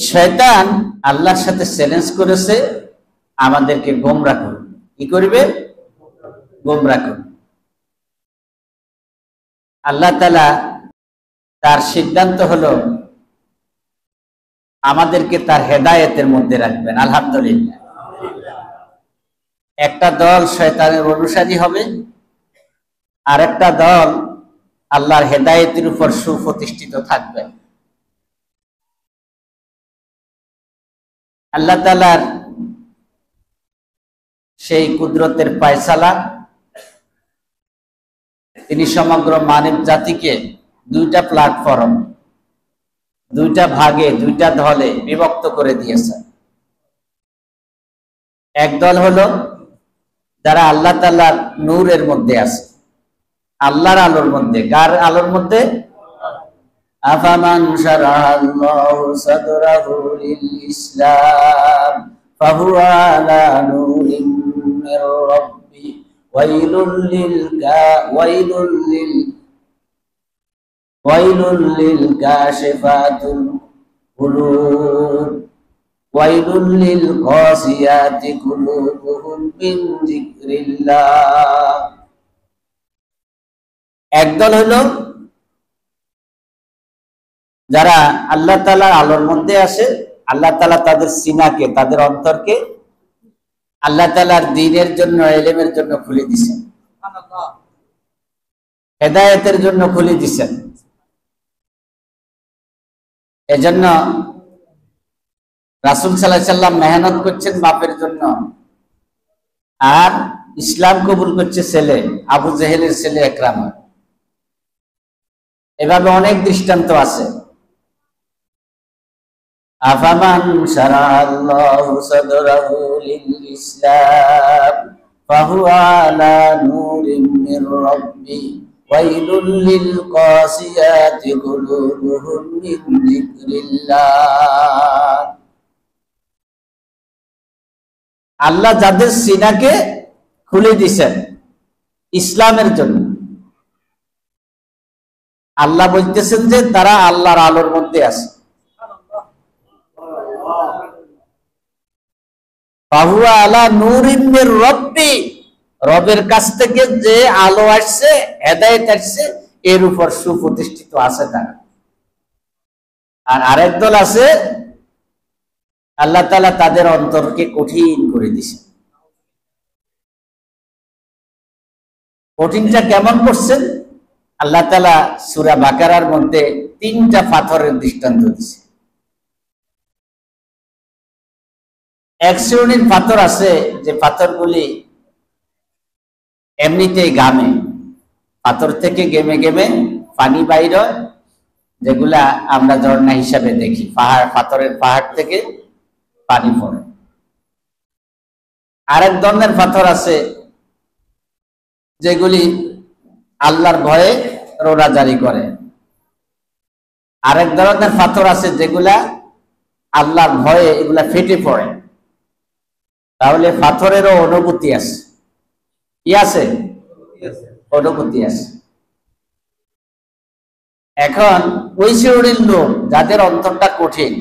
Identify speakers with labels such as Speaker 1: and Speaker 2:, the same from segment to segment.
Speaker 1: শয়তান আল্লাহর সাথে চ্যালেঞ্জ করেছে আমাদেরকে গোমরাহ করবে। কি করবে? গোমরাহ করবে। আল্লাহ তাআলা তার সিদ্ধান্ত হলো আমাদেরকে তার হেদায়েতের মধ্যে রাখবেন। আলহামদুলিল্লাহ। একটা দল শয়তানের অনুসারী হবে, আর একটা দল আল্লাহর হেদায়েতের উপর সুপ্রতিষ্ঠিত থাকবে। আল্লাহ তাআলার সেই কুদরতের ফায়সালা, তিনি সমগ্র মানব জাতিকে দুইটা প্ল্যাটফর্ম, দুইটা ভাগে, দুইটা দলে বিভক্ত করে দিয়েছেন। এক দল হলো যারা আল্লাহ তাআলার নূরের মধ্যে আছে, আল্লাহর আলোর মধ্যে। কার আলোর মধ্যে? আফামান শারাহাল্লাহু সাদরাহু লিল ইসলাম ফাহুয়া আলা নূরিম মির রাব্বি ওয়াইলুল লিল কাশিফাতুল কুলুব ওয়াইলুল লিল কাসিয়াতি কুলুবুহুম মিন যিকরিল্লাহ। একদল হলো যারা আল্লাহ তাআলার আলোর মধ্যে আসে, আল্লাহ তাআলা তাদের সিনাকে, তাদের অন্তরকে আল্লাহ তাআলার দ্বীনের জন্য, ইলমের জন্য খুলে দিয়েছেন, হেদায়েতের জন্য খুলে দিয়েছেন। এজন্য রাসূল সাল্লাল্লাহু আলাইহি সাল্লাম মেহনত করছেন বাপের জন্য, আর ইসলাম কবুল করছে ছেলে, আবু জেহেলের ছেলে ইকরামা। এভাবে অনেক দৃষ্টান্ত আছে। আফামান শারাহাল্লাহু সাদরাহু লিল ইসলাম ফাহুয়া আলা নূরিম মির রাব্বি ওয়াইলুল লিল কাসিয়াতি কুলুবুহুম মিন যিকরিল্লাহ। আল্লাহ যাদের সিনাকে খুলে দিয়েছেন ইসলামের জন্য, আল্লাহ বলতেছেন যে তারা আল্লাহর আলোর মধ্যে আছে। ফাহুয়া আলা নূরিম মির রাব্বি, রবের কাছ থেকে যে আলো আসছে, হেদায়েত আসছে, এর উপর সুপ্রতিষ্ঠিত আছে তারা। আর আরেক দল আছে আল্লাহ তাআলা তাদের অন্তরকে কঠিন করে দিয়েছে। কঠিনটা কেমন করছেন? আল্লাহ তাআলা সূরা বাকারার মধ্যে 3টা পাথরের দৃষ্টান্ত দিয়েছে। এক শ্রেণীর পাথর আছে যে পাথরগুলি এমনিতেই গামে, পাথর থেকে গেমে গেমে পানি বাইর হয়, যেগুলা আমরা ঝর্ণা হিসাবে দেখি, পাহাড়, পাথরের পাহাড় থেকে পানি পড়ে। আরেক ধরনের পাথর আছে যেগুলি আল্লাহর ভয়ে রোনা জারি করে। আরেক ধরনের পাথর আছে যেগুলা আল্লাহর ভয়ে এগুলা ফেটে পড়ে। তাহলে পাথরেরও অনুভূতি আছে। কি আছে? অনুভূতি আছে। এখন ওই শ্রেণীর লোক যাদের অন্তরটা কঠিন,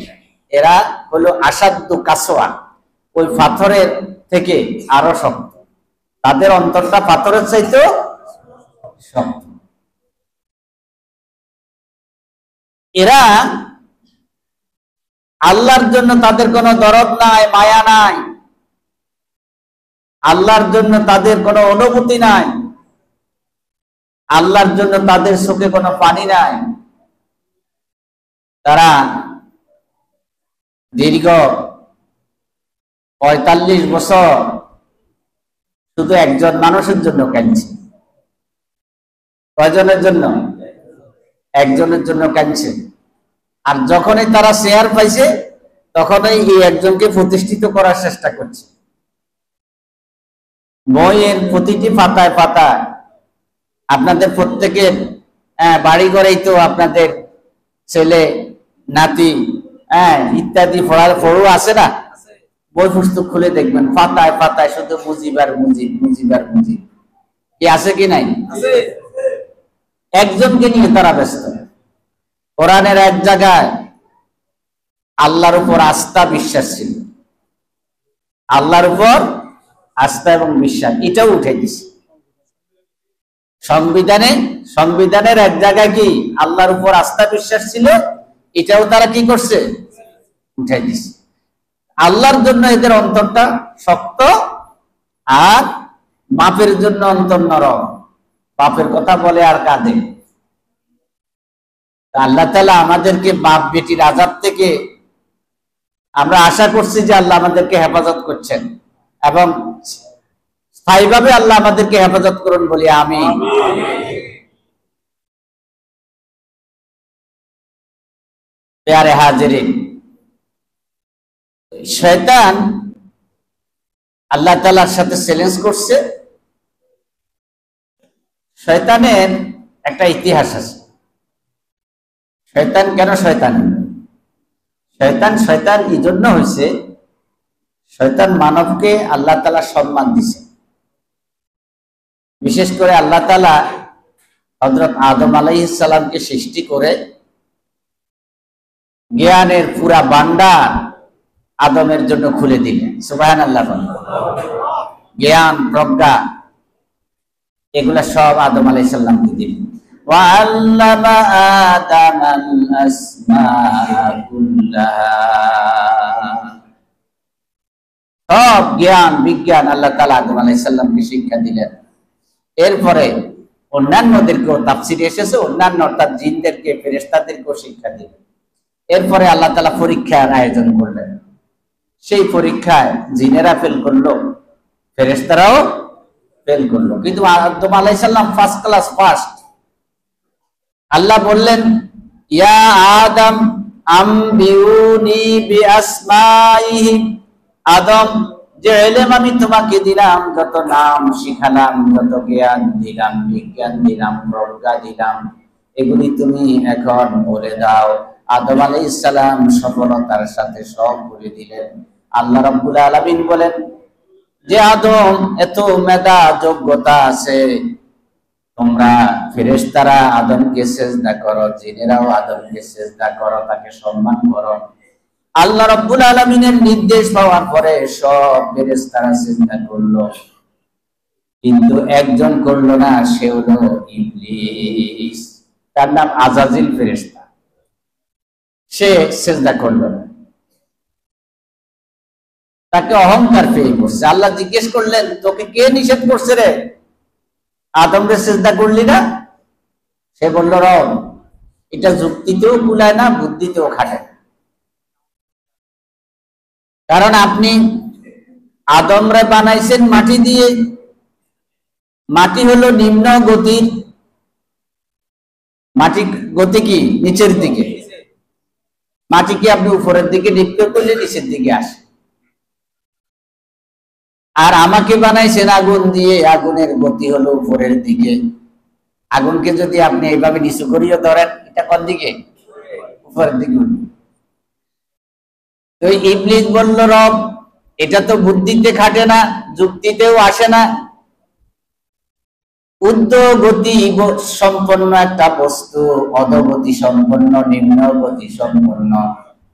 Speaker 1: এরা হলো আসাদ্দু কাসওয়া, ওই পাথরের থেকে আরো শক্ত। তাদের অন্তরটা পাথরের চাইতেও শক্ত। এরা আল্লাহর জন্য তাদের কোনো দরদ নাই, মায়া নাই, আল্লাহর জন্য তাদের কোনো অনুভূতি নাই, আল্লাহর জন্য তাদের চোখে কোনো পানি নাই। তারা দীর্ঘ 45 বছর শুধু একজন মানুষের জন্য কাঁদছে। কয়জনের জন্য? একজনের জন্য কাঁদছে। আর যখনই তারা শেয়ার পাইছে, তখনই এই একজনকে প্রতিষ্ঠিত করার চেষ্টা করছে। বইয়ের প্রতিটি পাতায় পাতায় আপনাদের প্রত্যেকের বাড়ি ঘরেই তো আপনাদের ছেলে, নাতি, ইত্যাদি পড়ু আছে না? বই পুস্তক খুলে দেখবেন, পাতায় পাতায় শুধু মুজিবার মুজিব, মুজিবার মুজিব। কি আছে কি নাই? একজনকে নিয়ে তারা ব্যস্ত। কোরআনের এক জায়গায় আল্লাহর উপর আস্থা বিশ্বাস ছিল, আল্লাহর উপর আস্থা এবং বিশ্বাস, এটাও উঠে দিছে সংবিধানের এক জায়গায় কি আল্লাহর উপর আস্থা বিশ্বাস ছিল, এটাও তারা কি করছে, উঠে দিছে। আল্লাহর জন্য এদের অন্তরটা শক্ত, আর বাপের জন্য অন্তর নরম, বাপের কথা বলে আর কাঁদে। আল্লাহ তাআলা আমাদেরকে বাপ বেটির আযাব থেকে আমরা আশা করছি যে আল্লাহ আমাদেরকে হেফাজত করছেন, এবং স্থায়ীভাবে আল্লাহ আমাদেরকে হেফাজত করুন বলি আমিন। প্যারে হাজিরিন, শয়তান আল্লাহ তাআলার সাথে চ্যালেঞ্জ করছে। শয়তানের একটা ইতিহাস আছে। শয়তান কেন শয়তান? শয়তান এই জন্য হয়েছে, শয়তান মানবকে আল্লাহ তাআলা সম্মান দিছে। বিশেষ করে আল্লাহ তাআলা হযরত আদম আলাইহিস সালামকে সৃষ্টি করে জ্ঞানের পুরা ভান্ডার আদমের জন্য খুলে দিলেন। সুবহানাল্লাহ। জ্ঞান, প্রজ্ঞা এগুলা সব আদম আলাইহিস সালামকে দিলেন। ওয়াল্লামা আদামাল আসমাআ কুল্লাহা, সব জ্ঞান বিজ্ঞান আল্লাহ তাআলা আদম আলাইহিস সালামকে শিক্ষা দিলেন। এরপরে অন্যান্যদেরকেও, তাফসীরে এসেছে অন্যান্য অর্থাৎ জিনদেরকে, ফেরেশতাদেরকেও শিক্ষা দিলেন। এরপরে আল্লাহ তাআলা পরীক্ষার আয়োজন করলেন। সেই পরীক্ষায় জিনেরা ফেল করলো, ফেরেশতারাও ফেল করলো, কিন্তু আদম আলাইহিস সালাম ফার্স্ট ক্লাস ফার্স্ট। আল্লাহ বললেন, ইয়া আদম আম্বিউনি বিআসমাইহিম, আদম যে ইলম আমি তোমাকে দিলাম, যত নাম শিখালাম, যত জ্ঞান দিলাম, বিজ্ঞান দিলাম, প্রজ্ঞা দিলাম, এগুলি তুমি এখন বলে দাও। আদম আলাইহিস সালাম সফলতার সাথে সব বলে দিলেন। আল্লাহ রাব্বুল আলামিন বলেন যে আদম এত মেধা যোগ্যতা আছে, তোমরা ফেরেশতারা আদমকে সিজদা করো, জিনেরাও আদমকে সিজদা করো, তাকে সম্মান করো। আল্লাহ রাব্বুল আলামিনের নির্দেশ পাওয়ার পরে সব ফেরেশতারা সিজদা করলো, কিন্তু একজন করলো না, সে হলো ইবলিস। তার নাম আজাজিল ফেরেশতা। সে সিজদা করলো না, তাকে অহংকার পেয়ে পড়ছে। আল্লাহ জিজ্ঞেস করলেন, তোকে কে নিষেধ করছে রে, আদমকে সিজদা করলি না? সে বলল, রব, এটা যুক্তিতেও কুলায় না, বুদ্ধিতেও খাটে না। কারণ আপনি আদমরে বানাইছেন মাটি দিয়ে, মাটি হলো নিম্ন গতির, মাটি গতি কি নিচের দিকে, মাটিকে আপনি উপরের দিকে নিক্ষেপ করলে নিচের দিকে আসে। আর আমাকে বানাইছেন আগুন দিয়ে, আগুনের গতি হলো উপরের দিকে। আগুনকে যদি আপনি এইভাবে নিচু করিয়ে ধরেন, এটা কোন দিকে? উপরের দিকে। তো ইবলিস বলল, রব, এটা তো বুদ্ধিতে খাটে না, যুক্তিতেও আসে না। ঊর্ধ্বগতি সম্পন্ন একটা বস্তু, অধোগতি সম্পন্ন, নিম্ন গতি সম্পন্ন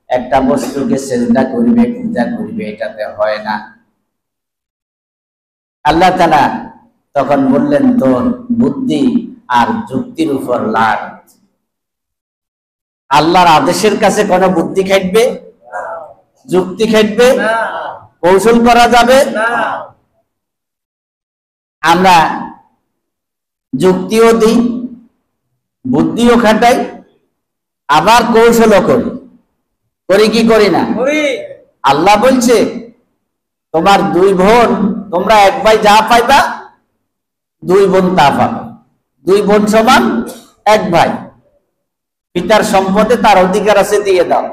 Speaker 1: একটা বস্তুকে সিজদা করবে, পূজা করবে, এটাতে হয় না। আল্লাহ তাআলা তখন বললেন, তোর বুদ্ধি আর যুক্তির উপর লাগ। আল্লাহর আদেশের কাছে কোনো বুদ্ধি খাটবে, যুক্তি খাটবে, কৌশল করা যাবে না। আমরা যুক্তিও দিই, বুদ্ধিও খাটাই, আবার কৌশলও করি কি করি না? আল্লাহ বলছে, তোমার দুই বোন, তোমরা এক ভাই যা পাইবা, দুই বোন তা পাবে। দুই বোন সমান এক ভাই, পিতার সম্পদে তার অধিকার আছে, দিয়ে দাও।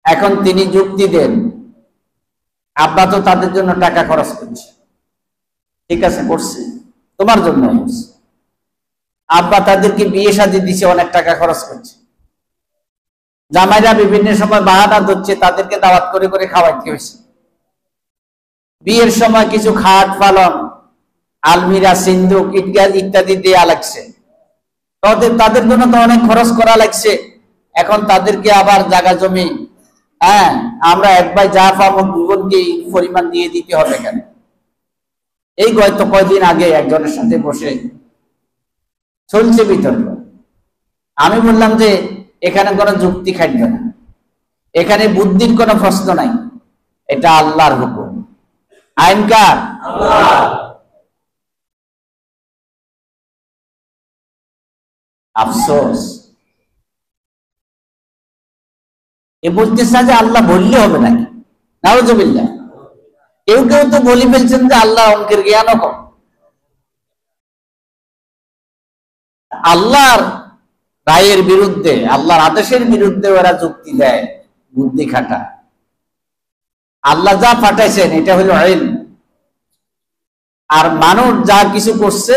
Speaker 1: এখন তিনি যুক্তি দেন, আব্বা তো তাদের জন্য টাকা খরচ করছে, ঠিক আছে করছে, তোমার জন্য করছে। আব্বা তাদেরকে বিয়ে শাদী দিছে, অনেক টাকা খরচ করছে। জামাইরা বিভিন্ন সময় বাহানা ধরছে, তাদেরকে দাওয়াত করে করে খাওয়াইতে হয়েছে। বিয়ের সময় কিছু খাট পালন, আলমিরা, সিন্ধুক ইত্যাদি দেয়া লাগছে, তাদের জন্য তো অনেক খরচ করা লাগছে। এখন তাদেরকে আবার জায়গা জমি হ্যাঁ, আমরা এক ভাই যা পাবো দুজনকে এই পরিমাণ দিয়ে দিতে হবে কেন? এই হয়তো কয়দিন আগে একজনের সাথে বসে চলছে বিতর্ক। আমি বললাম যে এখানে কোনো যুক্তি খাটবে না, এখানে বুদ্ধির কোনো প্রশ্ন নাই, এটা আল্লাহর হুকুম। আইন কার? আল্লাহ। আফসোস এ বলতেছে যে আল্লাহ বললে হবে নাকি? নাউজুবিল্লাহ। কেউ কেউ তো বলি ফেলছেন যে আল্লাহ অঙ্কের জ্ঞানও কম। আল্লাহর রায়ের বিরুদ্ধে, আল্লাহর আদেশের বিরুদ্ধে ওরা যুক্তি দেয়, বুদ্ধি খাটা। আল্লাহ যা পাঠাইছেন এটা হলো ইলম, আর মানুষ যা কিছু করছে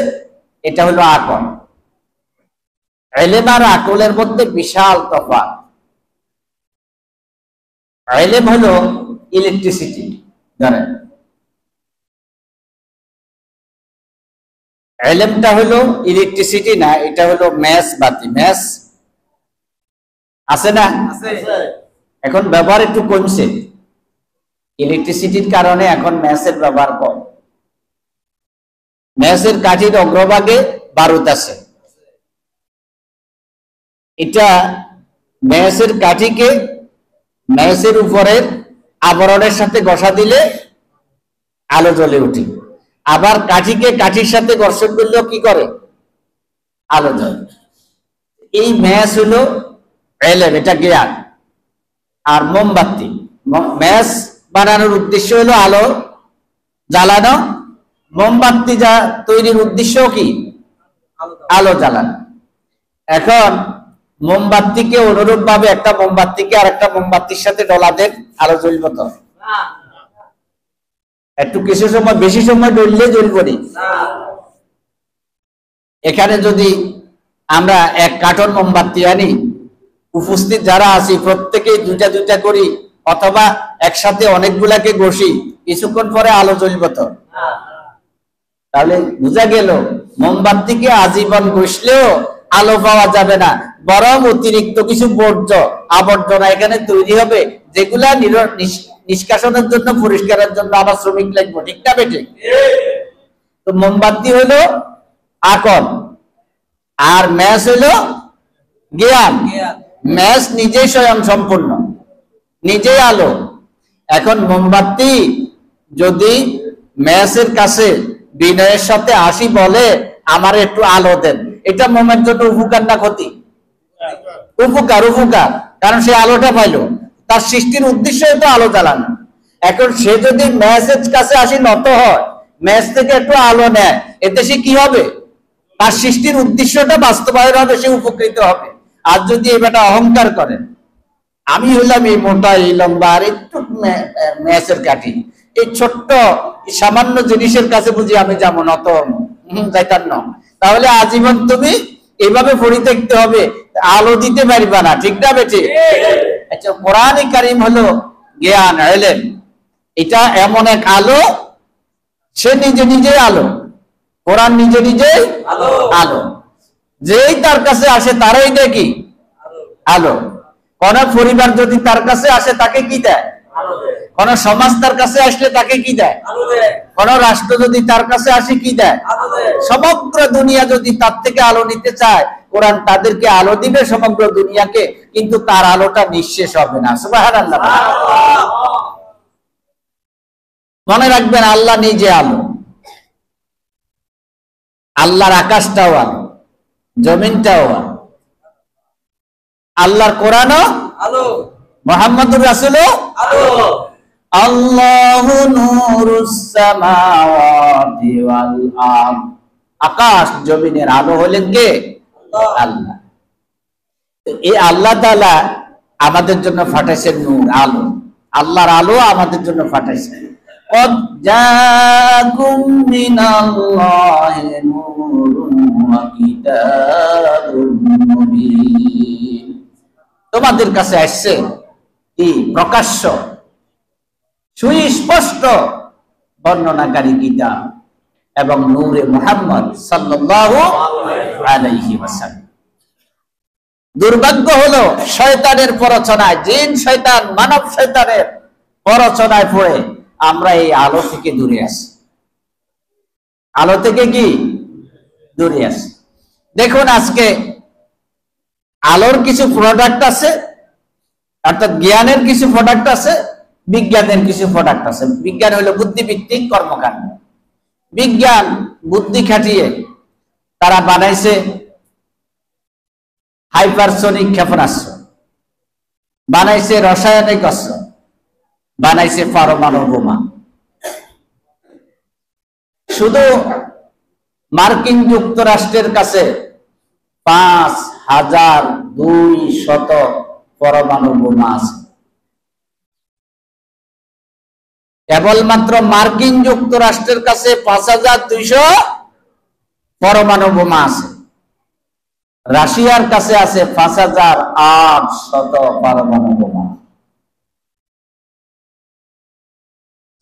Speaker 1: এটা হলো আকল। ইলম আর আকলের মধ্যে বিশাল তফাৎ। ইলম হলো ইলেকট্রিসিটি, ধরেন ইলমটা হলো ইলেকট্রিসিটি না, এটা হলো ম্যাচ বাতি। ম্যাচ আছে না? এখন ব্যবহার একটু কমছে, ইলেকট্রিসিটির কারণে এখন ম্যাচের ব্যবহার কম। ম্যাচের কাঠির অগ্রভাগে বারুদ আছে, এটা ম্যাচের কাঠিকে ম্যাচের উপরের আবরণের সাথে ঘষা দিলে আলো জ্বলে ওঠে, আবার কাঠিকে কাঠির সাথে ঘর্ষণ করলেও কি করে? আলো জ্বলে। এই ম্যাচ হলো ইলম, এটা জ্ঞান। আর মোমবাতি, ম্যাচ বানানোর উদ্দেশ্য হলো আলো জ্বালানো, মোমবাতি যা তৈরির উদ্দেশ্য কি? আলো জ্বালানো। এখন মোমবাতিকে অনুরূপ ভাবে একটা মোমবাতিকে আর একটা মোমবাতির সাথে ডলা দেন, আলো জ্বলবে তো? একটু কিছু সময় বেশি সময় ডললে জ্বলবে না। এখানে যদি আমরা এক কার্টন মোমবাতি আনি, উপস্থিত যারা আছি প্রত্যেকেই দুইটা দুইটা করি অথবা একসাথে অনেকগুলাকে ঘষি, কিছুক্ষণ পরে আলো জ্বলবে তো? তাহলে বোঝা গেল মোমবাতিকে আজীবন ঘষলেও আলো পাওয়া যাবে না, বরং অতিরিক্ত কিছু বর্জ্য আবর্জনা এখানে তৈরি হবে, যেগুলা নিষ্কাশনের জন্য, পরিষ্কারের জন্য আবার শ্রমিক লাগবে। ঠিক না বেটে? তো মোমবাতি হলো আকল, আর ম্যাচ হলো জ্ঞান। ম্যাচ নিজেই স্বয়ং সম্পূর্ণ, নিজেই আলো। এখন মোমবাতি যদি ম্যাচের কাছে বিনয়ের সাথে আসি বলে আমার একটু আলো দেন, এটা মোমের জন্য উপকার না ক্ষতি? উপকার, উপকার। কারণ সে আলোটা পাইলো, তার সৃষ্টির উদ্দেশ্য তো আলো জ্বালানো। এখন সে যদি ম্যাচের কাছে আসি নত হয়, ম্যাচ থেকে একটু আলো নেয়, এতে সে কি হবে? তার সৃষ্টির উদ্দেশ্যটা বাস্তবায়ন হবে, সে উপকৃত হবে। আর যদি এবারটা অহংকার করেন, আমি হইলাম এই মোটা, এই লম্বা, আর একটু ম্যাচের কাঠি, এই ছোট্ট সামান্য জিনিসের কাছে বুঝি আমি যাবো নত যাইতাম না, তাহলে আজীবন তুমি এইভাবে পরিত্যক্ত হবে, আলো দিতে পারবা না। ঠিক না বেঠে? আচ্ছা, কোরআন কারীম হলো জ্ঞান, ইলম। এটা এমন এক আলো, সে নিজে নিজে আলো। কোরআন নিজে নিজে আলো, যেই তার কাছে আসে তারাই দেখি আলো। কোন পরিবার যদি তার কাছে আসে তাকে কি দেয়? কোন সমাজ তার কাছে আসলে তাকে কি দেয়? কোন রাষ্ট্র যদি তার কাছে আসে কি দেয়? সমগ্র দুনিয়া যদি তার থেকে আলো নিতে চায়, কোরআন তাদেরকে আলো দিবে, সমগ্র দুনিয়াকে, কিন্তু তার আলোটা নিঃশেষ হবে না। সুবহানাল্লাহ। মনে রাখবেন, আল্লাহ নিজে আলো। আল্লাহর আকাশটাও আলো, জমিনটাও আলো, আল্লাহর কোরআনও আলো, মুহাম্মদুর রাসূলও আলো। আল্লাহু নূরুস সামাওয়াতি ওয়াল আরদ। আকাশ জমিনের আলো হলেন কে? আল্লাহ। এই আল্লাহ তাআলা আমাদের জন্য পাঠাইছেন নূর, আলো। আল্লাহর আলো আমাদের জন্য পাঠাইছেন। قد جاءكم من الله نور وكتاب مبين। তোমাদের কাছে আসছে এই প্রকাশ্য সুস্পষ্ট বর্ণনাকারী কিতাব এবং নূরে মুহাম্মদ সাল্লাল্লাহু আলাইহি ওয়াসাল্লাম। দুর্ভাগ্য হলো শয়তানের প্ররোচনায়, জিন শয়তান মানব শয়তানের প্ররোচনায় পড়ে আমরা এই আলো থেকে দূরে আসি। আলো থেকে কি দূরে আসি? দেখুন আজকে আলোর কিছু প্রোডাক্ট আছে, অর্থাৎ জ্ঞানের কিছু প্রোডাক্ট আছে, বিজ্ঞানের কিছু প্রোডাক্ট আছে। বিজ্ঞান হলো বুদ্ধিভিত্তিক কর্মকাণ্ড। বিজ্ঞান বুদ্ধি খাটিয়ে তারা বানাইছে হাইপারসোনিক ক্ষেপণাস্ত্র, বানাইছে রাসায়নিক অস্ত্র, বানাইছে পরমাণু বোমা। শুধু মার্কিন যুক্তরাষ্ট্রের কাছে 5200 পরমাণু বোমা আছে। কেবলমাত্র মার্কিন যুক্তরাষ্ট্রের কাছে 5200 পরমাণু বোমা আছে। রাশিয়ার কাছে আছে 5800 পরমাণু বোমা।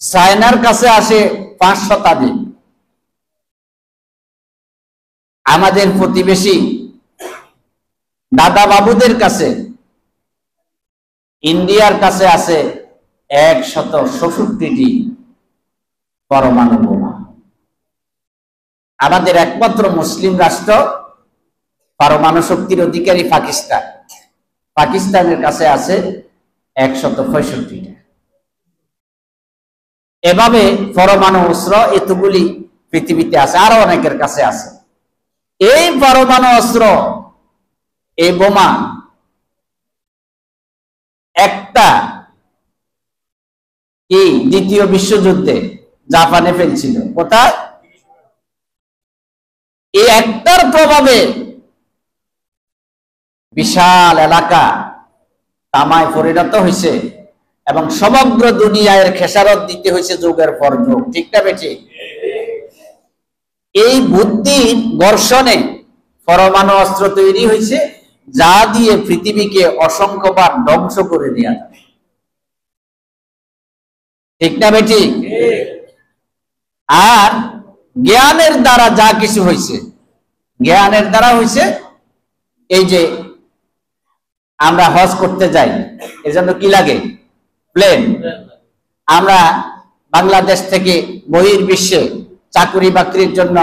Speaker 1: চায়নার কাছে আসে 5 শতাধিক। আমাদের প্রতিবেশী দাদা বাবুদের কাছে ইন্ডিয়ার কাছে আছে 166টি পরমাণু বোমা। আমাদের একমাত্র মুসলিম রাষ্ট্র পরমাণু শক্তির অধিকারী পাকিস্তান, পাকিস্তানের কাছে আছে 165টা। এভাবে পরমাণু অস্ত্র এতগুলি পৃথিবীতে আছে, আরো অনেকের কাছে আছে। এই পরমাণু অস্ত্র, এই বোমা একটা কি দ্বিতীয় বিশ্বযুদ্ধে জাপানে ফেলছিল। কোথায়? এই একটার প্রভাবে বিশাল এলাকা তামায় পরিণত হয়েছে এবং সমগ্র দুনিয়ার খেসারত দিতে হয়েছে যুগের পর যুগ। ঠিক না বেঠিক? এই বুদ্ধির ঘর্ষণে পরমাণু অস্ত্র তৈরি হয়েছে, যা দিয়ে পৃথিবীকে অসংখ্যবার ধ্বংস করে দেওয়া যায়। ঠিক না বেঠিক? আর জ্ঞানের দ্বারা যা কিছু হয়েছে, জ্ঞানের দ্বারা হয়েছে এই যে আমরা হজ করতে যাই, এজন্য কি লাগে? প্লেন। আমরা বাংলাদেশ থেকে বহির্বিশ্বে চাকরি বাকরির জন্য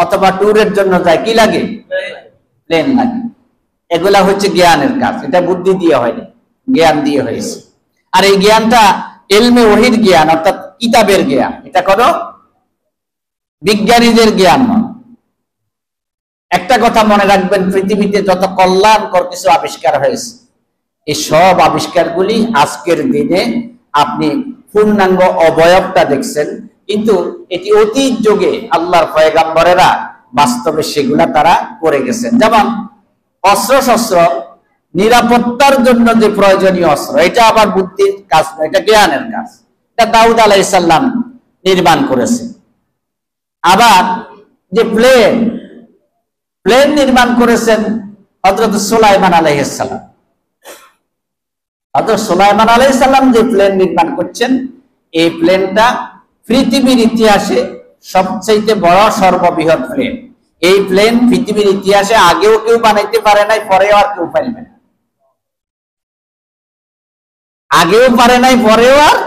Speaker 1: অথবা ট্যুরের জন্য যাই, কি লাগে? প্লেন লাগে। এগুলা হচ্ছে জ্ঞানের কাজ। এটা বুদ্ধি দিয়ে হয়নি, জ্ঞান দিয়ে হয়েছে। আর এই জ্ঞানটা ইলমে ওহীর জ্ঞান, অর্থাৎ কিতাবের জ্ঞান। এটা কোনো বিজ্ঞানীদের জ্ঞান নয়। একটা কথা মনে রাখবেন, পৃথিবীতে যত কল্যাণকর কিছু আবিষ্কার হয়েছে, এই সব আবিষ্কারগুলি আজকের দিনে আপনি পূর্ণাঙ্গ অবয়বটা দেখছেন, কিন্তু এটি অতীত যুগে আল্লাহর পয়গাম্বরেরা বাস্তবে সেগুলা তারা করে গেছেন। যেমন অস্ত্র শস্ত্র, নিরাপত্তার জন্য যে প্রয়োজনীয় অস্ত্র, এটা আবার বুদ্ধির কাজ নয়, এটা জ্ঞানের কাজ। এটা দাউদ আলাইহিস সালাম নির্মাণ করেছেন। আবার যে প্লেন নির্মাণ করেছেন হযরত সুলাইমান আলাইহিস সালাম। হযরত সুলাইমান আলাইহিস সালাম যে প্লেন নির্মাণ করছেন, এই প্লেনটা পৃথিবীর ইতিহাসে সবচেয়ে বড় সর্ববৃহৎ প্লেন। এই প্লেন পৃথিবীর ইতিহাসে আগেও কেউ বানাইতে পারে নাই, পরেও আর কেউ পারবে না। আগেও পারে নাই, পরেও আর।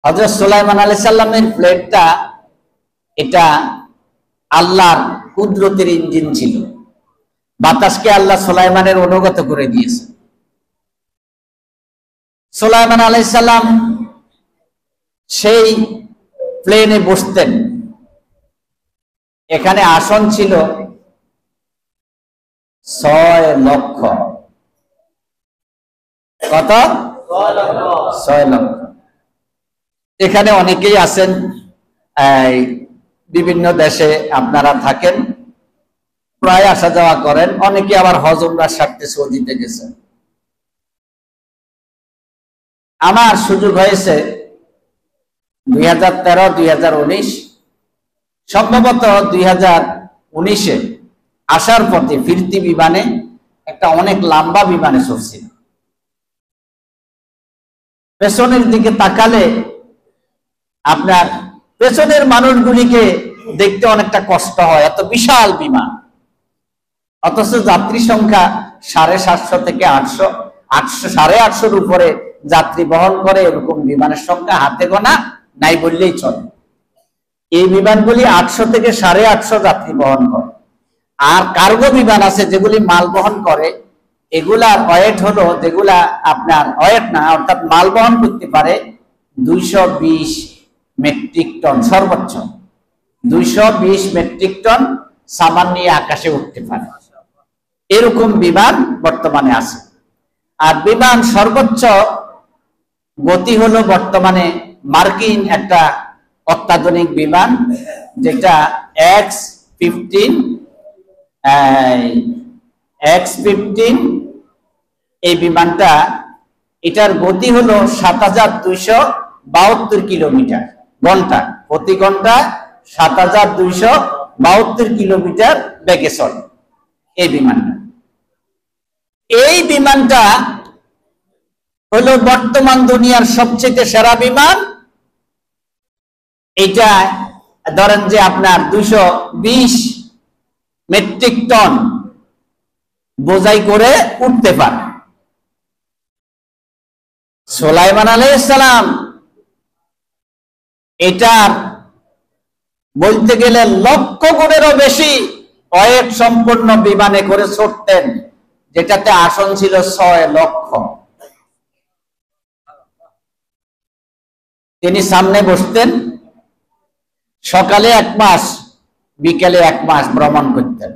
Speaker 1: হযরত সুলাইমান আলাইহিস সালামের প্লেনটা, এটা আল্লাহর কুদরতের ইঞ্জিন ছিল। বাতাসকে আল্লাহ সুলাইমানের অনুগত করে দিয়েছে। সুলাইমান আলাইহিস সালাম সেই প্লেনে বসতেন। এখানে আসন ছিল 6 লক্ষ। কত? 6 লক্ষ। এখানে অনেকেই আছেন, বিভিন্ন দেশে আপনারা থাকেন, প্রায় আসা যাওয়া করেন। অনেকে আবার হজ উমরার স্বার্থে সৌদিতে গেছেন। আমার সুযোগ হয়েছে 2013, 2019, সম্ভবত 2019-এ আসার পথে ফিরতি বিমানে, একটা অনেক লম্বা বিমানে চড়ছিল। পেছনের দিকে তাকালে আপনার পেছনের মানুষগুলিকে দেখতে অনেকটা কষ্ট হয়, এত বিশাল বিমান। অথচ যাত্রী সংখ্যা 750 থেকে 800, 800-850 উপরে যাত্রী বহন করে এরকম বিমানের সংখ্যা হাতে গোনা, নাই বললেই চলে। এই বিমানগুলি 800 থেকে 850 যাত্রী বহন করে। আর কার্গো বিমান আছে যেগুলি মাল বহন করে, এগুলার ওয়েট হলো, যেগুলা আপনার ওয়েট না অর্থাৎ মাল বহন করতে পারে 220 মেট্রিক টন, সর্বোচ্চ 220 মেট্রিক টন সামান নিয়ে আকাশে উঠতে পারে, এরকম বিমান বর্তমানে আছে। আর বিমান সর্বোচ্চ গতি হলো বর্তমানে মার্কিন একটা অত্যাধুনিক বিমান, যেটা X-15 এই বিমানটা, এটার গতি হলো 7272 কিলোমিটার ঘন্টা, প্রতি ঘন্টা 7272 কিলোমিটার বেগে চলে এই বিমানটা। এই বিমানটা হলো বর্তমান দুনিয়ার সবচেয়ে সেরা বিমান। এটা ধরেন যে আপনার 220 মেট্রিক টন বোঝাই করে উঠতে পারে। সুলাইমান আলাইহিস সালাম এটার বলতে গেলে লক্ষ গুণেরও বেশি ওয়েট সম্পন্ন বিমানে করে ছুটতেন, যেটাতে আসন ছিল 6 লক্ষ। তিনি সামনে বসতেন, সকালে 1 মাস, বিকেলে 1 মাস ভ্রমণ করতেন।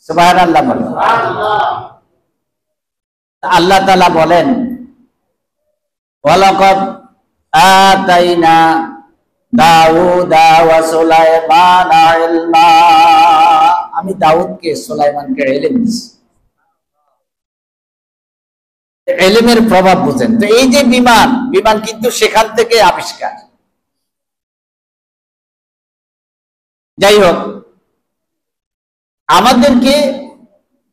Speaker 1: সুবহানাল্লাহ বলেন। আল্লাহ তাআলা বলেন, ওয়ালাকাদ আতাইনা দাউদা ওয়া সুলাইমানা ইলমা, আমি দাউদকে সুলাইমানকে ইলম দিয়েছি। ইলমের প্রভাব বুঝেন তো। এই যে বিমান কিন্তু সেখান থেকে আবিষ্কার। যাই হোক, আমাদেরকে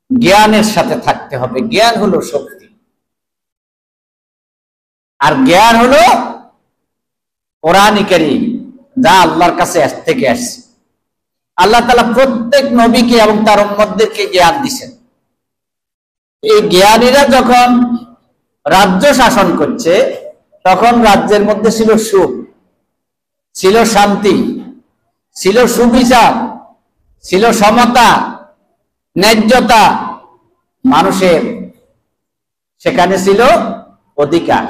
Speaker 1: জ্ঞানের সাথে থাকতে হবে। জ্ঞান হলো শক্তি, আর জ্ঞান হলো কোরআন কারীম, যা আল্লাহর কাছে থেকে আসছে। আল্লাহ তাআলা প্রত্যেক নবীকে এবং তার উম্মতদেরকে জ্ঞান দিয়েছেন। এই জ্ঞানীরা যখন রাজ্য শাসন করছে, তখন রাজ্যের মধ্যে ছিল সুখ, ছিল শান্তি, ছিল সুবিচার, ছিল সমতা, ন্যায্যতা, মানুষের সেখানে ছিল অধিকার।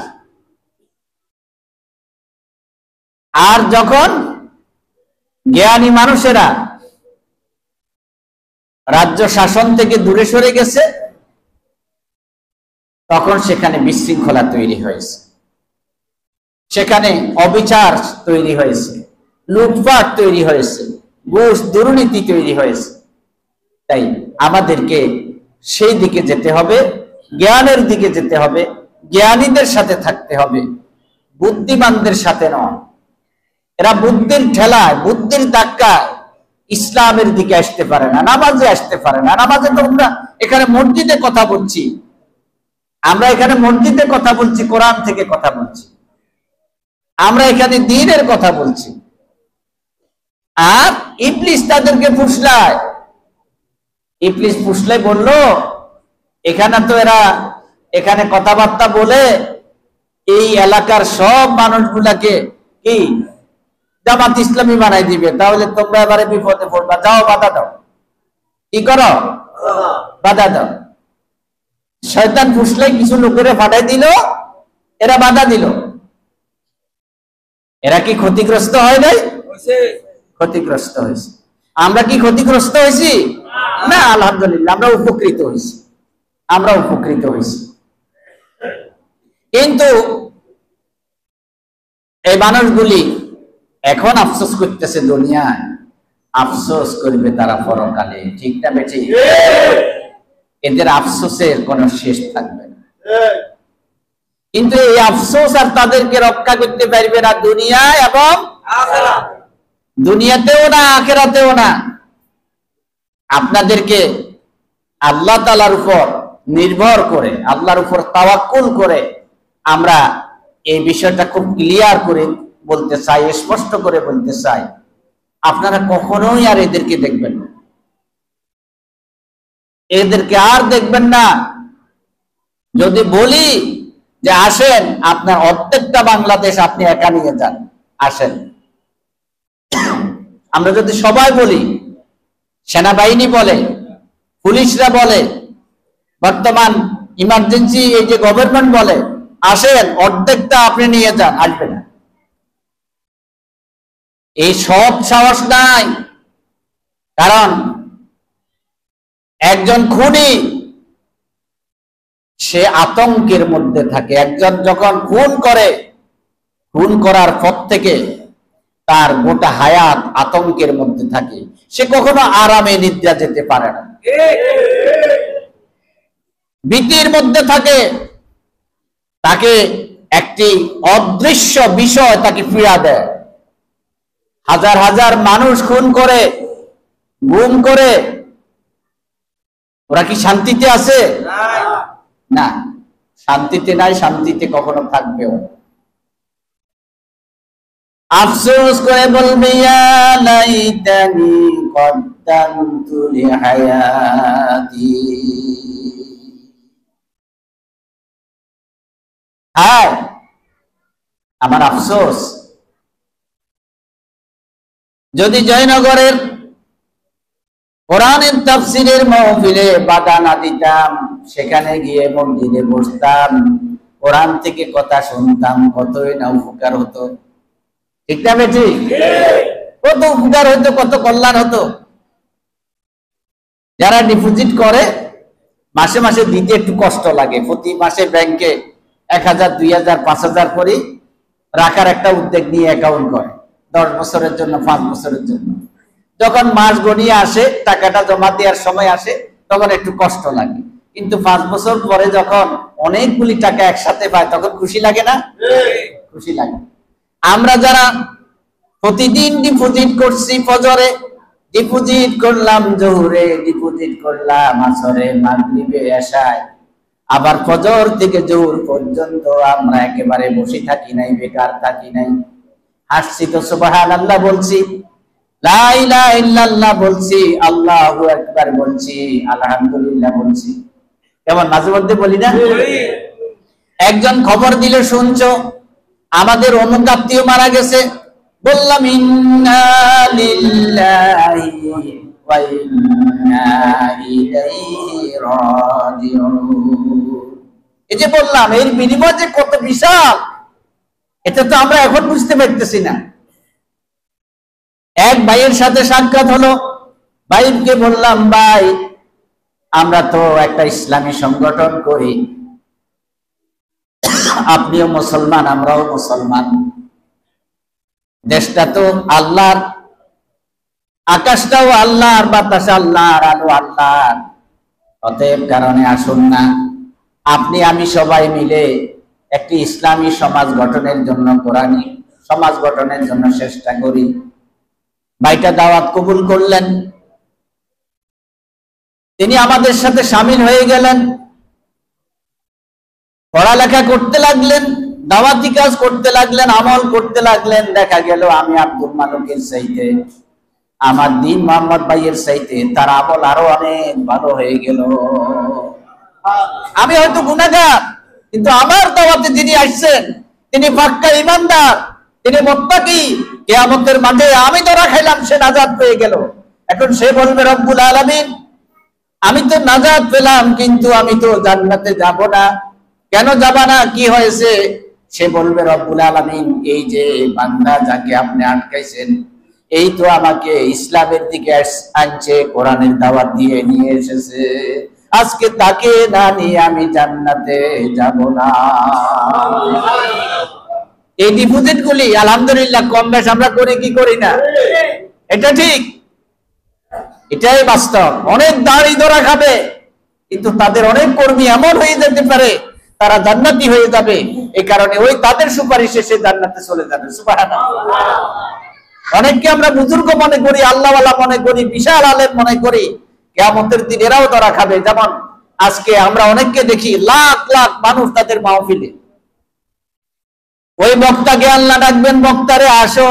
Speaker 1: আর যখন জ্ঞানী মানুষেরা রাজ্য শাসন থেকে দূরে সরে গেছে, তখন সেখানে বিশৃঙ্খলা তৈরি হয়েছে, সেখানে অবিচার তৈরি হয়েছে, লুটপাট তৈরি হয়েছে, ঘুষ দুর্নীতি তৈরি হয়েছে। তাই আমাদেরকে সেই দিকে যেতে হবে, জ্ঞানের দিকে যেতে হবে, জ্ঞানীদের সাথে থাকতে হবে, বুদ্ধিমানদের সাথে নয়। এরা বুদ্ধির ঠেলায়, বুদ্ধির ধাক্কায় ইসলামের দিকে আসতে পারে না, নামাজে আসতে পারে না। নামাজে তো আমরা এখানে মসজিদে কথা বলছি, আমরা এখানে মসজিদে কথা বলছি, কোরআন থেকে কথা বলছি, আমরা এখানে দ্বীনের কথা বলছি। আর ইবলিস তাদেরকে ফুসলায়, ইবলিস ফুসলাই বলল, এখানে তো এখানে কথাবার্তা বলে এই এলাকার সব মানুষগুলাকে কি জামাত ইসলামী বানাই দিবে, তাহলে তোমরা এবারে বিপদে পড়বা, যাও বাধা দাও। কি করো? বাধা দাও। শয়তান ফুসলাই কিছু লোকেরা ফাটাই দিল, এরা বাধা দিল। এরা কি ক্ষতিগ্রস্ত হয় নাই? ক্ষতিগ্রস্ত হয়েছে। আমরা কি ক্ষতিগ্রস্ত হয়েছি? না, আলহামদুলিল্লাহ আমরা উপকৃত হয়েছি, আমরা উপকৃত হয়েছি। কিন্তু এই মানুষগুলি এখন আফসোস করতেছে দুনিয়ায়, আফসোস করবে তারা পরকালে। ঠিক না বেঠিক? এদের আফসোসের কোনো শেষ থাকবে না। কিন্তু এই আফসোস আর তাদেরকে রক্ষা করতে পারবে না দুনিয়ায় এবং দুনিয়াতেও না, আখিরাতেও না। আপনাদেরকে আল্লাহ তাআলার উপর নির্ভর করে, আল্লাহর উপর তাওয়াক্কুল করে আমরা এই বিষয়টা খুব ক্লিয়ার করে বলতে চাই, স্পষ্ট করে বলতে চাই। আপনারা কখনোই আর এদেরকে দেখবেন না। এদেরকে আর দেখবেন না। যদি বলি যে আসেন, আপনার অর্ধেকটা বাংলাদেশ আপনি একা নিয়ে যান, আসেন। আমরা যদি সবাই বলি, সেনাবাহিনী বলে, পুলিশরা বলে, বর্তমান ইমার্জেন্সি এই যে গভর্নমেন্ট বলে আসেন, অর্ধেকটা আপনি নিয়ে যান, আসবে না। এই সব সাহস নাই। কারণ একজন খুনি সে আতঙ্কের মধ্যে থাকে। একজন যখন খুন করে, খুন করার পর থেকে তার গোটা হায়াত আতঙ্কের মধ্যে থাকে। সে কখনো আরামে নিদ্রা যেতে পারে না, ভীতির মধ্যে থাকে। তাকে একটি অদৃশ্য বিষয় তাকে পীড়া দেয়। হাজার হাজার মানুষ খুন করে, গুম করে, ওরা কি শান্তিতে আছে? না, শান্তিতে নাই, শান্তিতে কখনো থাকবেও। আফসোস করে বলবে, ইয়া লাইতানি কদ্দামতু লিহায়াতি। হায় আমার আফসোস, যদি জয়নগরের কোরআনের তাফসীরের মাহফিলে বাধা না দিতাম, সেখানে গিয়ে মসজিদে বসতাম, কোরআন থেকে কথা শুনতাম, কতই না উপকার হতো। ঠিক না বেঠি? কত উপকার হতো, কত কল্যাণ হতো। যারা ডিপোজিট করে মাসে মাসে দিতে একটু কষ্ট লাগে, প্রতি মাসে ব্যাংকে 1000, 2000, 5000 করে রাখার একটা উদ্যোগ নিয়ে অ্যাকাউন্ট করে 10 বছরের জন্য, 5 বছরের জন্য। যখন মাস গড়িয়ে আসে, টাকাটা জমা দেওয়ার সময় আসে, তখন একটু কষ্ট লাগে। কিন্তু 5 বছর পরে যখন অনেকগুলি টাকা একসাথে পায়, তখন খুশি লাগে না? খুশি লাগে। আমরা যারা প্রতিদিন ডিপোজিট করছি, ফজরে ডিপোজিট করলাম, জোহরে ডিপোজিট করলাম, আসরে, মাগরিবে, এশায়, আবার ফজর থেকে জোহর পর্যন্ত আমরা একেবারে বসে থাকি নাই, বেকার থাকি নাই। হাসছি তো, সুবহানাল্লাহ বলছি, লা ইলাহা ইল্লাল্লাহ বলছি, আল্লাহু আকবার বলছি, আলহামদুলিল্লাহ বলছি। কেমন মাঝে মধ্যে বলি না? একজন খবর দিলে শুনছো, আমাদের অমুক আত্মীয় মারা গেছে, বললাম ইন্না লিল্লাহি ওয়া ইন্না ইলাইহি রাজিউন। এই যে বললাম, এর বিনিময় যে কত বিশাল, এটা তো আমরা এখন বুঝতে পারতেছি না। এক ভাইয়ের সাথে সাক্ষাৎ হলো, ভাইকে বললাম, ভাই আমরা তো একটা ইসলামী সংগঠন করি, আপনিও মুসলমান, আমরাও মুসলমান, দেশটা তো আল্লাহর, আকাশটাও আল্লাহর, বাতাস আল্লাহর, আলো আল্লাহর। অতএব কারণে আসুন না আপনি আমি সবাই মিলে একটি ইসলামী সমাজ গঠনের জন্য, কোরআনী সমাজ গঠনের জন্য চেষ্টা করি। ভাইটা দাওয়াত কবুল করলেন, তিনি আমাদের সাথে শামিল হয়ে গেলেন, পড়ালেখা করতে লাগলেন, দাওয়াতি কাজ করতে লাগলেন, আমল করতে লাগলেন। দেখা গেল আমি আব্দুল মালিকের চাইতে, আমার দিন মোহাম্মদ ভাইয়ের চাইতে তার আমল আরো অনেক ভালো হয়ে গেল। আমি হয়তো গুনাহগার, কিন্তু আমার দাওয়াতে যিনি আসছেন তিনি পাক্কা ইমানদার, তিনি মুত্তাকি। কিয়ামতের মাঠে আমি ধরা খাইলাম, সে নাজাত পেয়ে গেল। এখন সে বলবে, রব্বুল আলামিন আমি তো নাজাত পেলাম, কিন্তু আমি তো জান্নাতে যাব না। কেন যাবা না? কি হয়েছে? সে বলবে, রব্বুল আলামিন এই যে বান্দা যাকে আপনি আটকাইছেন, এই তো আমাকে ইসলামের দিকে আনছে, কোরআনের দাওয়াত দিয়ে নিয়ে এসেছে, আজকে তাকে না নিয়ে আমি জান্নাতে যাব না। এই ডিপোজিট গুলি আলহামদুলিল্লাহ কম বেশ আমরা করি কি করি না? এটা ঠিক, এটাই বাস্তব। অনেক দাড়ি ধরা খাবে, কিন্তু তাদের অনেক কর্মী এমন হয়ে যেতে পারে তারা জান্নাতি হয়ে যাবে। এই কারণে ওই তাদের সুপারিশে সে জান্নাতে চলে যাবে। সুবহানাল্লাহ। অনেককে আমরা বুজুর্গ মনে করি, আল্লাহওয়ালা মনে করি, বিশাল আলেম মনে করি, কিয়ামতের দিন এরাও ধরা খাবে। যেমন আজকে আমরা অনেককে দেখি লাখ লাখ মানুষ তাদের মাহফিলে, ওই বক্তাকে আল্লাহ ডাকবেন, বক্তারে আসো,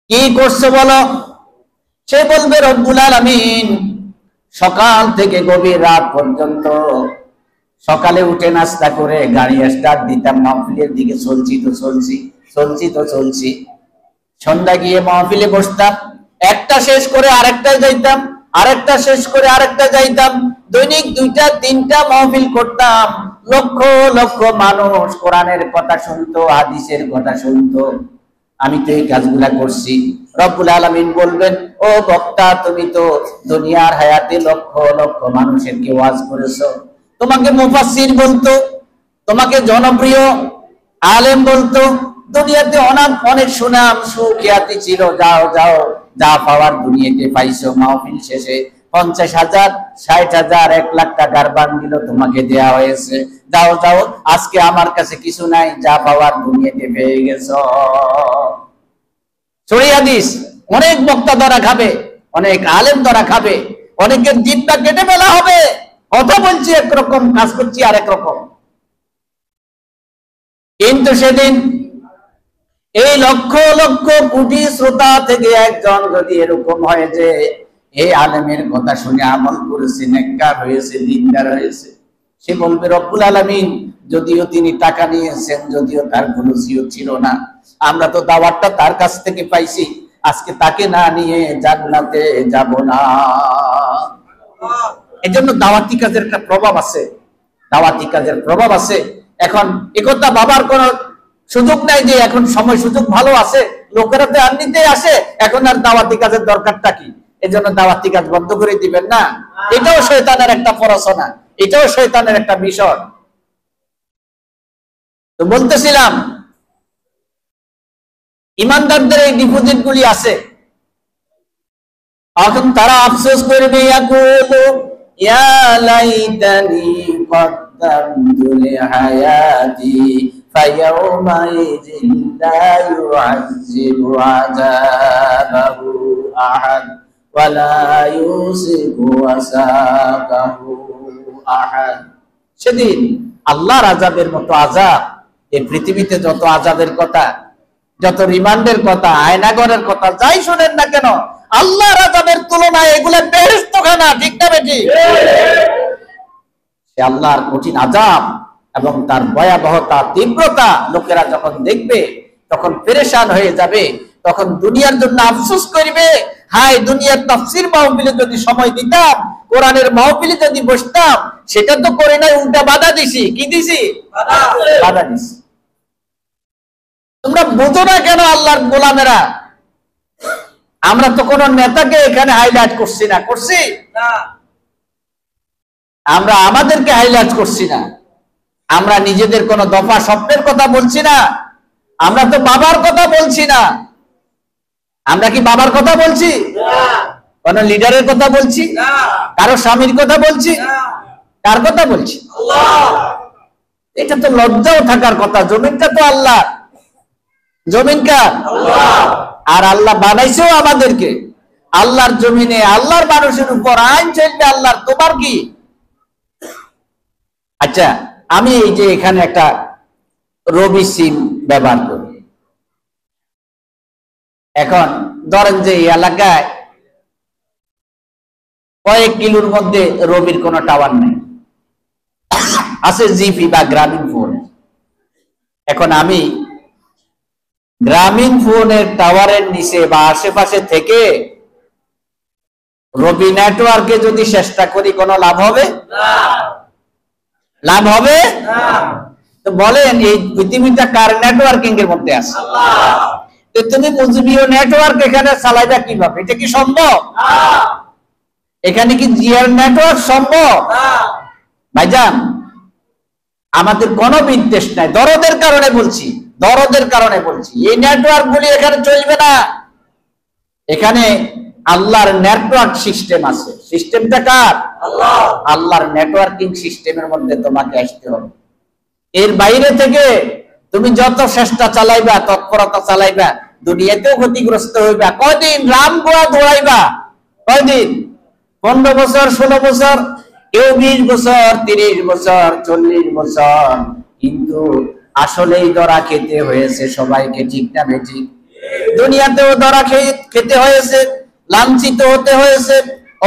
Speaker 1: কি করছো বলো, সে বলবে রব্বুল আলামিন সকাল থেকে গভীর রাত পর্যন্ত, সকালে উঠে নাস্তা করে গাড়ি স্টার্ট দিতাম, মাহফিলের দিকে চলছি, সন্ধ্যা গিয়ে মাহফিলে বসতাম, একটা শেষ করে আরেকটায় যাইতাম, আরেকটা শেষ করে আরেকটা যাইতাম, দৈনিক 2টা 3টা মাহফিল করতাম, লক্ষ লক্ষ মানুষ কোরআনের কথা শুনতো, হাদিসের কথা শুনতো। আমি তো এই কাজগুলা করছি। রব্বুল আলামিন বলবেন, ও বক্তা, তুমি তো দুনিয়ার হায়াতে লক্ষ লক্ষ মানুষেরকে ওয়াজ করেছো, তোমাকে মুফাসসির বলতো, তোমাকে জনপ্রিয় আলেম বলতো, দুনিয়াতে অনেক সুনাম সুখ্যাতি ছিল, যাও যাও, যা পাওয়ার দুনিয়াতে পাইছো। মাহফিল শেষে 50,000, 60,000, 1 লাখ টাকার বান্ডিল তোমাকে দেয়া হয়েছে, যাও যাও, আজকে আমার কাছে কিছু নাই, যা পাওয়ার দুনিয়াতে পেয়ে গেছো। সহিহ হাদিস। অনেক বক্তা ধরা খাবে, অনেক আলেম ধরা খাবে, অনেকের জিহ্বা কেটে ফেলা হবে, কথা বলছি একরকম, কাজ করছি আরেক রকম। কিন্তু সেদিন এই লক্ষ লক্ষ কোটি শ্রোতা থেকে একজন যদি এরকম হয় যে এই আলেমের কথা শুনে আমল করেছে, নেককার হয়েছে, দিনদার হয়েছে, সে বলবে রব্বুল আলামিন যদিও তিনি টাকা নিয়েছেন, যদিও তার কোনো জিও ছিল না, আমরা তো দাওয়াতটা তার কাছ থেকে পাইছি, আজকে তাকে না নিয়ে জান্নাতে যাব না। এজন্য দাওয়াতি কাজের একটা প্রভাব আছে, দাওয়াতি কাজের প্রভাব আছে। এখন একথা বাবার কোন সুযোগ নাই যে এখন সময় সুযোগ ভালো আছে, লোকেরা তো আননিতে আসে, এখন আর দাওয়াতি কাজের দরকারটা কি? এজন্য দাওয়াতি কাজ বন্ধ করে দিবেন না। এটাও শয়তানের একটা প্ররোচনা, এটাও শয়তানের একটা বিষয়। তো বলতেছিলাম, ইমানদারদের এই ডিপোজিট গুলি আছে, এখন তারা আফসোস করবে, ইয়াকুলু ইয়া লাইতানি কদ্দামতু লিহায়াতি ফায়াউমাইযিন লা ইউআযযিবু আযাবাহু আহাদ ওয়া লা ইউসিকু ওয়াসাকাহু আহাদ। সেদিন আল্লাহর আযাবের মতো আযাব এই পৃথিবীতে যত আযাবের কথা, যত রিমান্ডের কথা, আয়নাগরের কথা যাই শোনেন না কেন, আল্লাহর আযাবের তুলনায় এগুলা বেহেশতখানা, ঠিক না বেটি? সে আল্লাহর কঠিন আযাব এবং তার ভয়াবহতা, তীব্রতা লোকেরা যখন দেখবে তখন পেরেশান হয়ে যাবে, তখন দুনিয়ার জন্য আফসোস করবে, হায় দুনিয়ার তাফসীর মাহফিলে যদি সময় দিতাম, কোরআনের মাহফিলে যদি বসতাম, সেটা তো করে নাই, উল্টা বাধা দিছি। কি দিছি? বাধা দিছি। তোমরা বুঝো না কেন আল্লাহর গোলামেরা? আমরা তো কোন নেতাকে এখানে হাইলাইট করছি না, করছি না, আমরা আমাদেরকে হাইলাইট করছি না, আমরা নিজেদের কোন দফা স্বপ্নের কথা বলছি না, আমরা তো বাবার কথা বলছি না। আমরা কি বাবার কথা বলছি? কোন লিডারের কথা বলছি? কারো স্বামীর কথা বলছি? কার কথা বলছি? এটা তো লজ্জাও থাকার কথা। জমিনটা তো আল্লাহ, জমিন কার? আর আল্লাহ বানাইছেও আমাদেরকে। আল্লাহর জমিনে আল্লাহর মানুষের উপর আইন চলবে আল্লাহর, তোমার কি? আচ্ছা, আমি এই যে এখানে একটা রবি সিম ব্যবহার করি, এখন ধরেন যে এই এলাকায় কয়েক কিলোর মধ্যে রবির কোনো টাওয়ার নেই, আছে জিপি বা গ্রামীণ ফোন। এখন আমি গ্রামীণ ফোনের টাওয়ারের নিচে বা আশেপাশে থেকে রবি নেটওয়ার্কে যদি চেষ্টা করি, কোনো লাভ হবে? লাভ হবে? তো বলেন এই পৃথিবীটা কার নেটওয়ার্কিং এর মধ্যে আছে? তো তুমি মুজিবীয় নেটওয়ার্ক এখানে চালাইবা কিভাবে? এটা কি সম্ভব? এখানে কি জিয়ার নেটওয়ার্ক সম্ভব? ভাইজান, আমাদের কোনো বিদ্বেষ নাই, দরদের কারণে বলছি, দরদের কারণে বলছি, এই নেটওয়ার্ক গুলি এখানে চলবে না। এখানে আল্লাহর নেটওয়ার্ক সিস্টেম আছে। সিস্টেমটা কার? আল্লাহ। আল্লাহর নেটওয়ার্কিং সিস্টেমের মধ্যে তোমাকে আসতে হবে। এর বাইরে থেকে তুমি যত চেষ্টা চালাইবা, তৎপরতা চালাইবা, দুনিয়াতেও ক্ষতিগ্রস্ত হইবা। কয়দিন রাম গোয়া দৌড়াইবা? কয়দিন? 15 বছর, 16 বছর, কেউ 20 বছর, 30 বছর, 40 বছর, কিন্তু আসলেই ধরা খেতে হয়েছে সবাইকে, ঠিক না বেঠিক? দুনিয়াতেও ধরা খেতে হয়েছে, লাঞ্ছিত হতে হয়েছে,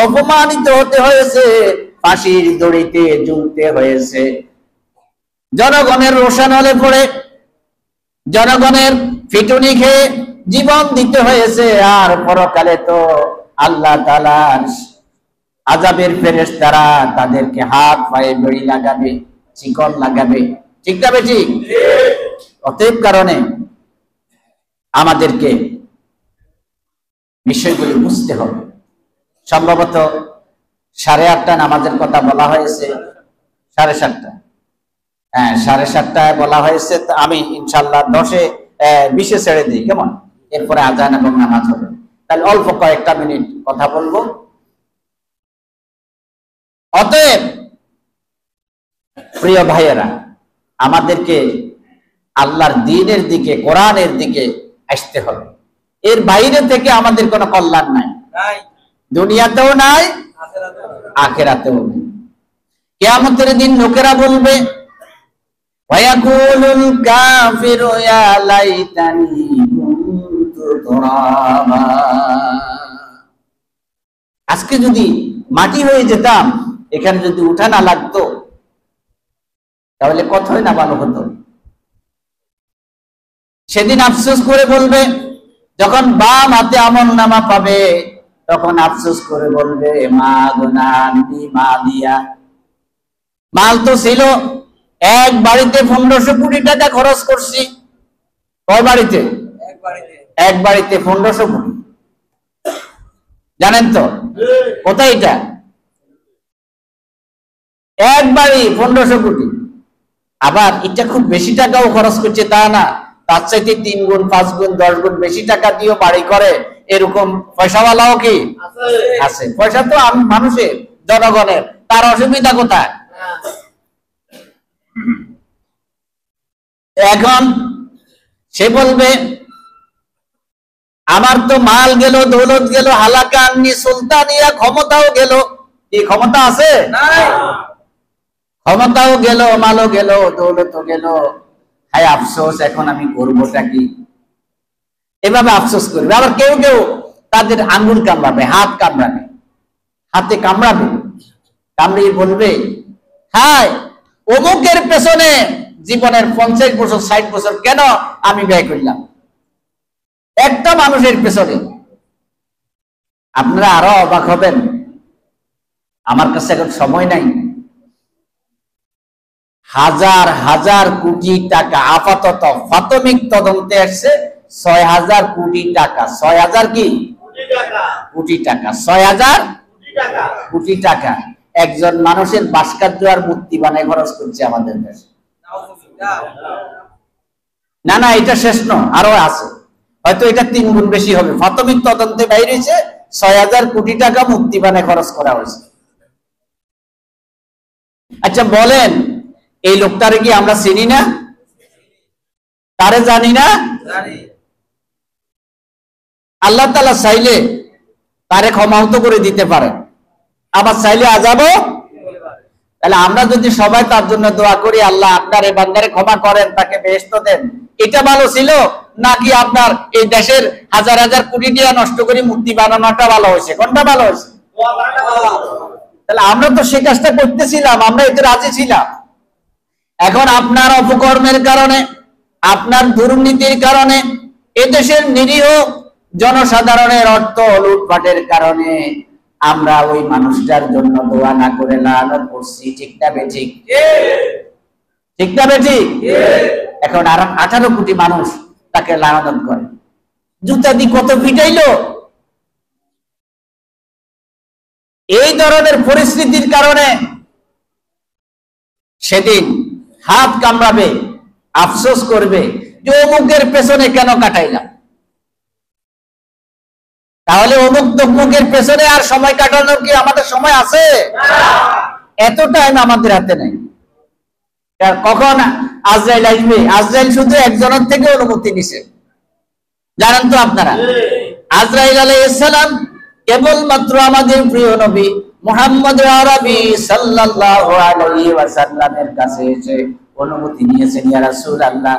Speaker 1: অপমানিত হতে হয়েছে, ফাঁসির দড়িতে ঝুলতে হয়েছে, জনগণের রোষানলে পড়ে জনগণের পিটুনি খেয়ে জীবন দিতে হয়েছে। আর পরকালে তো আল্লাহ তাআলার আযাবের ফেরেশতারা তাদেরকে হাত পায়ে বেড়ি লাগাবে, শিকল লাগাবে। ঠিক না বেঠিক? অতএব কারণে আমাদেরকে বিষয়গুলি বুঝতে হবে। সম্ভবত 8:30 নামাজের কথা বলা হয়েছে, 7:30। হ্যাঁ, 7:30 বলা হয়েছে। আমি ইনশাল্লাহ 10-20 ছেড়ে দিই, কেমন? এরপরে আজান এবং নামাজ হবে। তাহলে অল্প কয়েকটা মিনিট কথা বলবো। অতএব প্রিয় ভাইয়েরা, আমাদেরকে আল্লাহর দ্বীনের দিকে, কোরআনের দিকে আসতে হবে। এর বাইরে থেকে আমাদের কোনো কল্যাণ নাই, দুনিয়াতেও নাই, আখিরাতেও নাই। কিয়ামতের দিন লোকেরা বলবে, ওয়ায়াকুলুল কাফিরু ইয়া লাইতানি কুনতু তুরাবা। আজকে যদি মাটি হয়ে যেতাম, এখানে যদি উঠা না লাগতো, তাহলে কতই না ভালো হতো। সেদিন আফসোস করে বলবে, যখন বাম হাতে আমলনামা পাবে, তখন আফসোস করে বলবে, মা গুনানি মা দিয়া। মাল তো ছিল, এক বাড়িতে 1500 কোটি টাকা খরচ করছি। কয় বাড়িতে? এক বাড়িতে 1500 কোটি। জানেন তো কোথায় এটা? এক বাড়ি 1500 কোটি। আবার এটা খুব বেশি টাকাও খরচ করছে তা না, তার চাইতে 3 গুণ 5 গুণ 10 গুণ বেশি টাকা দিয়েও বাড়ি করে, এরকম পয়সাওয়ালাও কি আছে? পয়সা তো মানুষের, জনগণের, তার অসুবিধা কোথায়? এখন সে বলবে, আমার তো মাল গেল, দৌলত গেল, হালাকা আননি, সুলতানিয়া ক্ষমতাও গেল। কি ক্ষমতা আছে? ক্ষমতাও গেল, মালও গেল, দৌলতও গেল। হায় আফসোস, এখন আমি করবোটা কি? এভাবে আফসোস করবে। আবার কেউ কেউ তাদের আঙ্গুল কামড়াবে, হাত কামড়াবে, হাতে কামড়াবে, কামড়িয়ে বলবে, হায় অমুকের পেছনে জীবনের 50 বছর 60 বছর কেন আমি ব্যয় করলাম একটা মানুষের পেছনে। আপনারা আরো অবাক হবেন, আমার কাছে এখন সময় নাই, হাজার হাজার কোটি টাকা আপাতত প্রাথমিক তদন্তে আসছে 6000 কোটি টাকা। 6000 কি কোটি টাকা? 6000 কোটি টাকা একজন মানুষের ভাস্কর্য আর মূর্তি বানায় খরচ করছে আমাদের দেশে। না না, এটা শেষ নয়, আরো আছে, হয়তো এটা 3 গুণ বেশি হবে। প্রাথমিক তদন্তে বাইরে হয়েছে 6000 কোটি টাকা মূর্তি বানায় খরচ করা হয়েছে। আচ্ছা বলেন, এই লোকটারে কি আমরা চিনি না? তারে জানি না? আল্লাহ তাআলা চাইলে তারে ক্ষমাও তো করে দিতে পারেন, আবার চাইলে আযাবও। তাহলে আমরা যদি সবাই তার জন্য দোয়া করি, আল্লাহ আপনার এই বান্দারে ক্ষমা করেন, তাকে বেহেশত দেন, এটা ভালো ছিল নাকি আপনার এই দেশের হাজার হাজার কোটি টাকা নষ্ট করে মূর্তি বানানোটা ভালো হয়েছে? কোনটা ভালো হয়েছে? তাহলে আমরা তো সেই কাজটা করতেছিলাম, আমরা এতে রাজি ছিলাম। এখন আপনার অপকর্মের কারণে, আপনার দুর্নীতির কারণে, এদেশের নিরীহ জনসাধারণের অর্থ লুটপাটের কারণে আমরা ওই মানুষটার জন্য দোয়া না করে লানত করছি। ঠিক না বেঠিক? ঠিক না বেঠিক? এখন আর 18 কোটি মানুষ তাকে লানত করে, জুতা দিয়ে কত পিটাইলো। এই ধরনের পরিস্থিতির কারণে সেদিন হাত কামড়াবে, আফসোস করবে যে অমুকের পেছনে কেন কাটাইলাম। তাহলে অমুক তমুকের পেছনে আর সময় কাটানোর কি আমাদের সময় আছে? এত টাইম আমাদের হাতে নেই। কখন আজরাইল আসবে? আজরাইল শুধু একজনের থেকে অনুমতি নিছে, জানেন তো আপনারা? আজরাইল আলাইহিস সালাম কেবলমাত্র আমাদের প্রিয় নবী মুহাম্মদ আরবি সাল্লাল্লাহু আলাইহি ওয়াসাল্লামের কাছে এসে অনুমতি নিয়েছেন, ইয়া রাসূলুল্লাহ,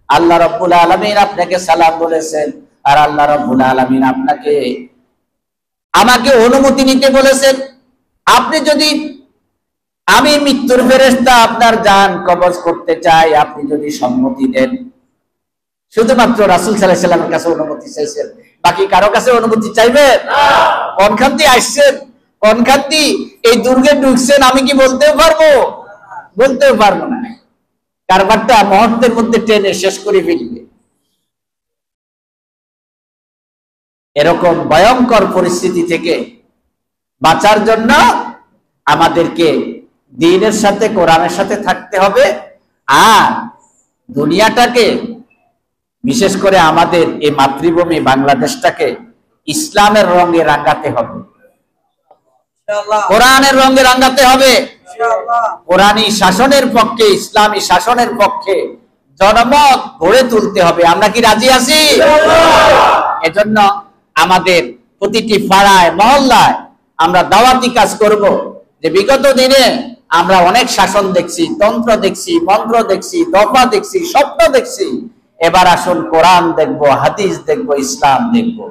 Speaker 1: আল্লাহ রাব্বুল আলামিন আপনাকে সালাম বলেছেন, আর আল্লাহ রাব্বুল আলামিন আপনাকে আমাকে অনুমতি নিতে বলেছেন। আপনি যদি, আমি মৃত্যুর ফেরেশতা আপনার জান কবজ করতে চাই, আপনি যদি সম্মতি দেন, শুধুমাত্র রাসূল সাল্লাল্লাহু আলাইহি ওয়াসাল্লামের কাছে অনুমতি চাইছেন, বাকি কারো কাছে অনুমতি চাইবেন? কোনখান্তি আসছেন, কোনখান্তি এই দুর্গে ঢুকছেন, আমি কি বলতেও পারবো? বলতেও পারবো না। কারবারটা মুহূর্তের মধ্যে টেনে শেষ করে ফেলবে। এরকম ভয়ঙ্কর পরিস্থিতি থেকে বাঁচার জন্য আমাদেরকে দ্বীনের সাথে, কোরআনের সাথে থাকতে হবে। আর দুনিয়াটাকে, বিশেষ করে আমাদের এই মাতৃভূমি বাংলাদেশটাকে ইসলামের রঙে রাঙাতে হবে, কোরআনের রঙে রাঙাতে হবে। কোরআনী শাসনের পক্ষে, ইসলামী শাসনের পক্ষে জনমত গড়ে তুলতে হবে। আমরা কি রাজি আছি? এজন্য আমাদের প্রতিটি পাড়ায় মহল্লায় আমরা দাওয়াতি কাজ করব, যে বিগত দিনে আমরা অনেক শাসন দেখছি, তন্ত্র দেখছি, মন্ত্র দেখছি, দফা দেখছি, স্বপ্ন দেখছি। এবার আসুন কোরআন দেখবো, হাদিস দেখবো, ইসলাম দেখবো।